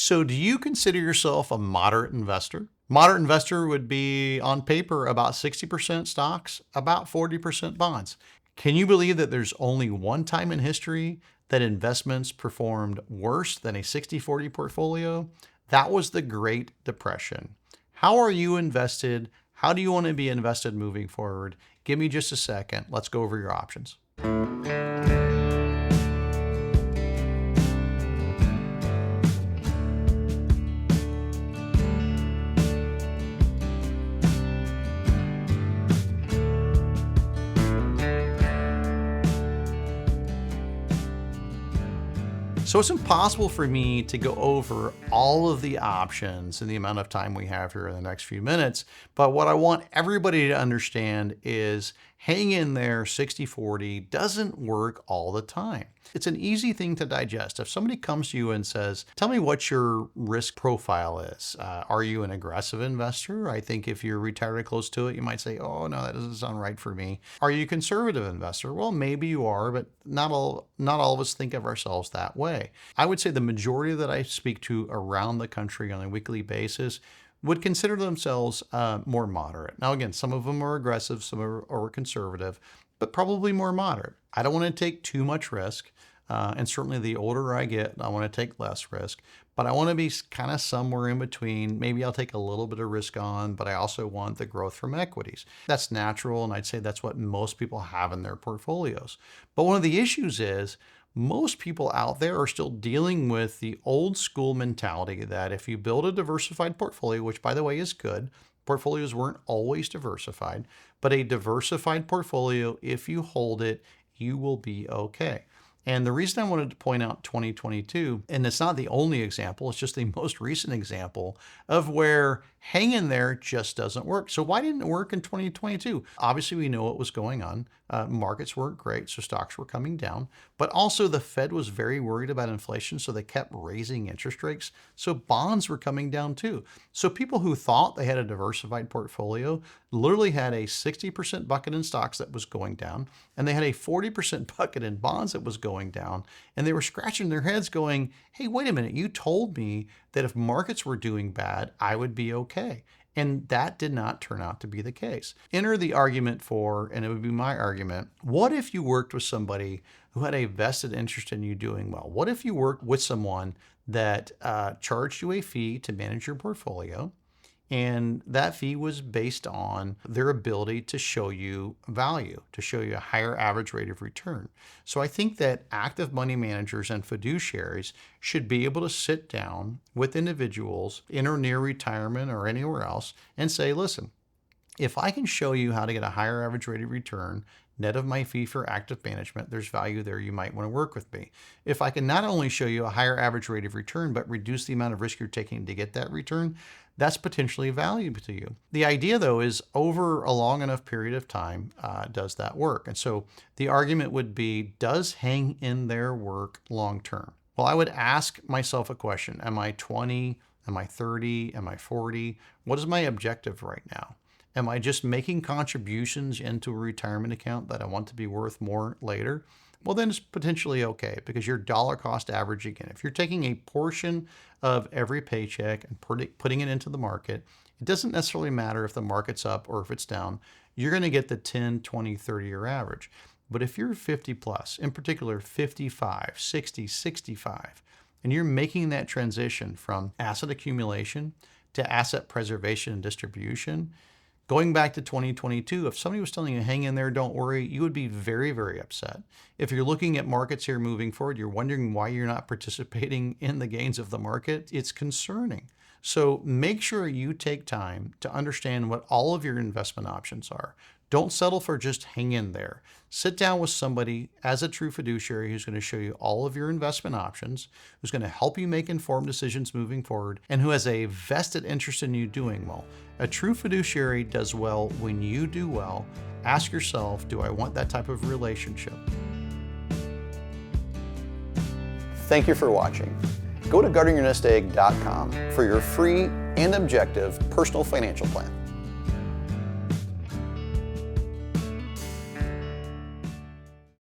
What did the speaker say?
So do you consider yourself a moderate investor? Moderate investor would be on paper about 60% stocks, about 40% bonds. Can you believe that there's only one time in history that investments performed worse than a 60-40 portfolio? That was the Great Depression. How are you invested? How do you want to be invested moving forward? Give me just a second. Let's go over your options. So it's impossible for me to go over all of the options in the amount of time we have here in the next few minutes. But what I want everybody to understand is hang in there. 60-40 doesn't work all the time. It's an easy thing to digest. If somebody comes to you and says, tell me what your risk profile is. Are you an aggressive investor? I think if you're retired close to it, you might say, oh, no, that doesn't sound right for me. Are you a conservative investor? Well, maybe you are, but not all of us think of ourselves that way. I would say the majority that I speak to around the country on a weekly basis would consider themselves more moderate. Now, again, some of them are aggressive, some are conservative, but probably more moderate. I don't want to take too much risk. And certainly the older I get, I want to take less risk, but I want to be kind of somewhere in between. Maybe I'll take a little bit of risk on, but I also want the growth from equities. That's natural. And I'd say that's what most people have in their portfolios. But one of the issues is most people out there are still dealing with the old school mentality that if you build a diversified portfolio, which by the way is good, portfolios weren't always diversified, but a diversified portfolio, if you hold it, you will be okay. And the reason I wanted to point out 2022, and it's not the only example, it's just the most recent example of where hang in there just doesn't work. So why didn't it work in 2022? Obviously, we know what was going on. Markets weren't great, so stocks were coming down. But also the Fed was very worried about inflation, so they kept raising interest rates. So bonds were coming down too. So people who thought they had a diversified portfolio literally had a 60% bucket in stocks that was going down, and they had a 40% bucket in bonds that was going down. And they were scratching their heads going, hey, wait a minute, you told me that if markets were doing bad, I would be okay. And that did not turn out to be the case. Enter the argument for, and it would be my argument, what if you worked with somebody who had a vested interest in you doing well? What if you worked with someone that charged you a fee to manage your portfolio? And that fee was based on their ability to show you value, to show you a higher average rate of return. So I think that active money managers and fiduciaries should be able to sit down with individuals in or near retirement or anywhere else and say, listen, if I can show you how to get a higher average rate of return, net of my fee for active management, there's value there. You might want to work with me. If I can not only show you a higher average rate of return, but reduce the amount of risk you're taking to get that return, that's potentially valuable to you. The idea, though, is over a long enough period of time, does that work? And so the argument would be, does hang in there work long term? Well, I would ask myself a question. Am I 20? Am I 30? Am I 40? What is my objective right now? Am I just making contributions into a retirement account that I want to be worth more later? Well, then it's potentially okay because you're dollar cost averaging in. If you're taking a portion of every paycheck and putting it into the market, it doesn't necessarily matter if the market's up or if it's down. You're going to get the 10, 20, 30-year average. But if you're 50 plus, in particular 55, 60, 65, and you're making that transition from asset accumulation to asset preservation and distribution, going back to 2022, if somebody was telling you, hang in there, don't worry, you would be very, very upset. If you're looking at markets here moving forward, you're wondering why you're not participating in the gains of the market, it's concerning. So make sure you take time to understand what all of your investment options are. Don't settle for just hang in there. Sit down with somebody as a true fiduciary who's going to show you all of your investment options, who's going to help you make informed decisions moving forward, and who has a vested interest in you doing well. A true fiduciary does well when you do well. Ask yourself, do I want that type of relationship? Thank you for watching. Go to guardingyournestegg.com for your free and objective personal financial plan.